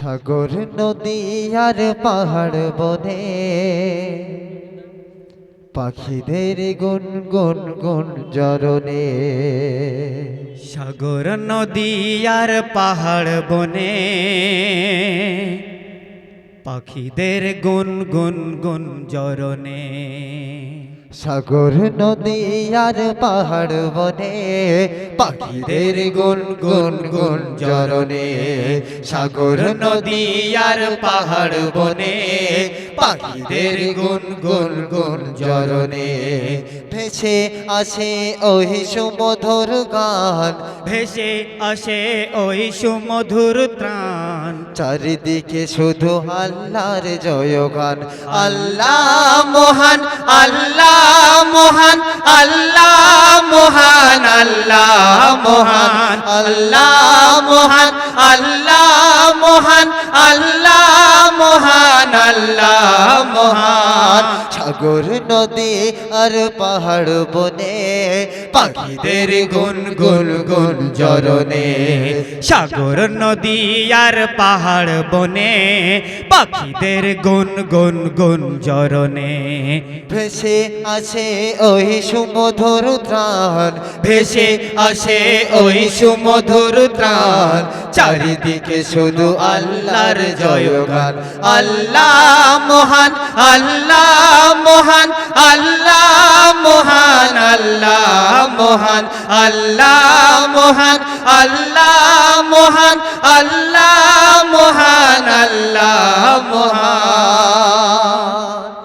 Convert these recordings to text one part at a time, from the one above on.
সাগর নদী আর পাহাড় বনে পাখিদের গুন গুন গুন জরনে। সাগর নদী আর পাহাড় বনে পাখিদের গুন গুন গুন জরনে। সাগর নদী আর পাহাড় বনে পাখিদের গুন গুন গুন জরনে। সাগর নদী আর পাহাড় বনে পাখিদের গুন গুন গুন জরনে। ভেসে আসে ওই সুমধুর গান, ভেসে আসে ওই সুমধুর ত্রাণ। চারিদিকে শুধু আল্লাহর জয়গান। আল্লাহ মহান, আল্লাহ মহান, আল্লাহ মহান, আল্লাহ মহান, আল্লাহ মহান, আল্লাহ মহান, আল্লাহ মহান, আল্লাহ মহান। সাগর নদী আর পাহাড় বনে পাখিদের গুন গুন গুন জরনে। সাগর নদী আর পাহাড় বনে পাখিদের গুন গুন গুন জরনে। ভেসে আসে ওই সুমধুর ত্রাণ, ভেসে আসে ওই সুমধুর ত্রাণ। চারিদিকে শুধু আল্লাহর জয়গান। আল্লাহ মহান, আল্লাহ মহান, আল্লাহ মহান, আল্লাহ মহান, আল্লাহ মহান, আল্লাহ মহান, আল্লাহ মহান, আল্লাহ মহান।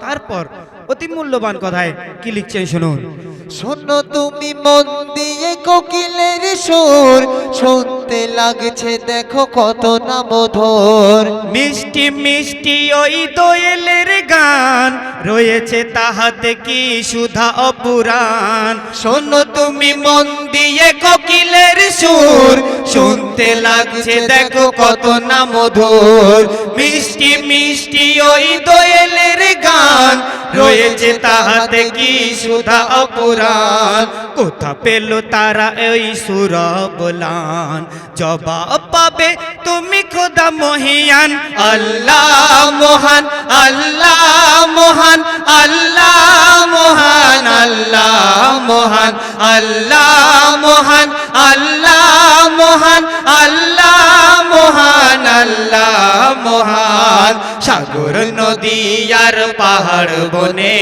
তারপর অতি মূল্যবান কথায় কি লিখছেন শুনুন। শোনো তুমি মন দিয়ে কোকিলের সুর, শুনতে লাগছে দেখো কত না মধুর। মিষ্টি মিষ্টি ওই দোয়েলের গান, রয়েছে তাহাতে কি সুধা অপুরাণ। শোনো তুমি মন দিয়ে কোকিলের সুর, শুনতে লাগছে দেখো কত না মধুর। মিষ্টি মিষ্টি ওই দোয়েলের গান, রয়েছে তাহাতে কি সুধা অপুরাণ। কোথা পেল তারা এই সুরবলান, জবাব পাবে তুমি খোদা মহিয়ান। আল্লাহ মহান, আল্লাহ মহান, আল্লাহ মহান, আল্লাহ মহান, আল্লাহ মহান, আল্লাহ মহান, আল্লাহ মহান, আল্লাহ মহান। সাগর নদী আর পাহাড় বনে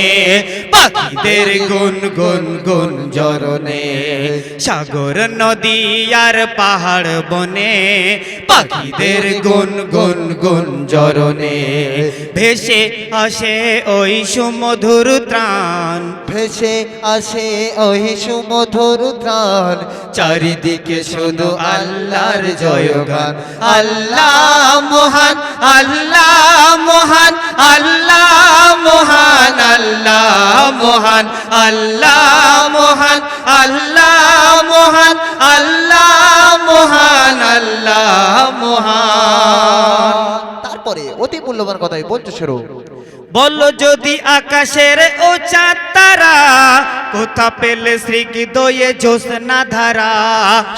পাখিদের গুন গুন গুন জরনে। সাগর নদী আর পাহাড় বনে পাখিদের গুন গুন গুন জরনে। ভেসে আসে ওই সুমধুর ত্রাণ, ভেসে আসে ওই সুমধুর ত্রাণ। চারিদিকে শুধু আল্লাহর জয়গান। আল্লাহ মহান, আল্লাহ মহান, আল্লাহ মহান, আল্লাহ মহান, আল্লাহ মহান, আল্লাহ মহান, আল্লাহ মহান, আল্লাহ মহান। তারপরে অতি মূল্যবান কথাই বলতে শুরু। বলো যদি আকাশের ও চাঁদ তারা, কোথা পেলে শ্রীহৃদয়ে জ্যোৎস্না ধারা।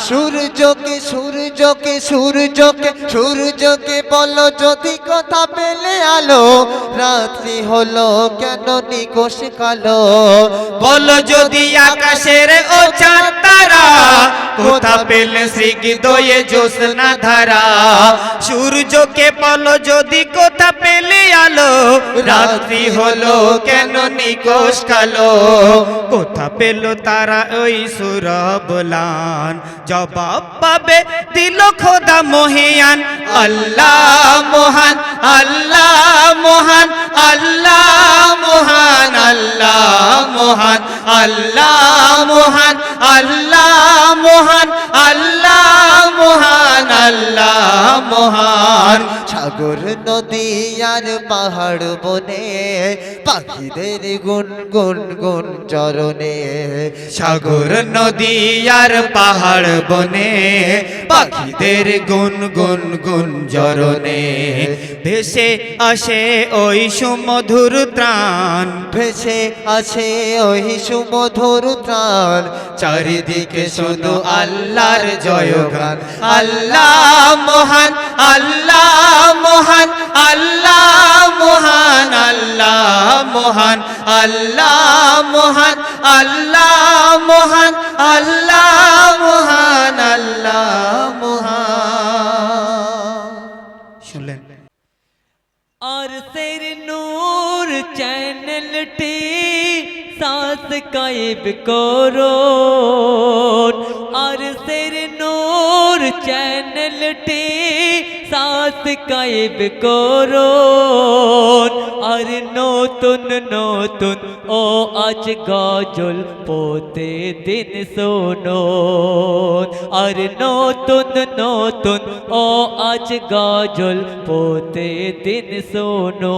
সূর্যকে সূর্যকে সূর্যকে সূর্যকে বলো যদি কথা পেলে আলো, রাত্রি হলো কেন নিকোষ কালো। বলো যদি আকাশের ও চাঁদ তারা, কোথা পেলে শ্রীহৃদয়ে জ্যোৎস্না ধারা। সূর্যকে বলো যদি কোথা পেলে আলো, রাত্রি হলো কেন নিকোষ কালো। কোথা পেল তারা ওই সুরবলান, জবাব পাবে দিল খোদা মহিয়ান। আল্লাহ মহান, আল্লাহ মহান, আল্লাহ মহান, আল্লাহ মহান, আল্লাহ মহান, আল্লাহ মহান, আল্লাহ মহান, আল্লাহ মহান। সাগর নদী আর পাহাড় বনে পাখিদের গুন গুন গুন চরণে। সাগর নদী আর পাহাড় বনে পাখিদের গুন গুন গুন জরনে। ভেসে আসে ওই সুমধুর ত্রাণ, ভেসে আসে ওই সুমধুর ত্রাণ। চারিদিকে শুধু আল্লাহর জয়গান। আল্লাহ মহান, আল্লাহ মহান আল্লাহ মহান আল্লাহ মহান আল্লাহ মহান আল্লাহ মহান শুনলেন और सिर नूर चैनल टी सास कायब करो और सिर नूर चैनल टी सास कायब करो और नतुन नतुन ओ आज गजल पोते दिन शोनो और नतुन नतुन ओ आज गजल पोते दिन শোনো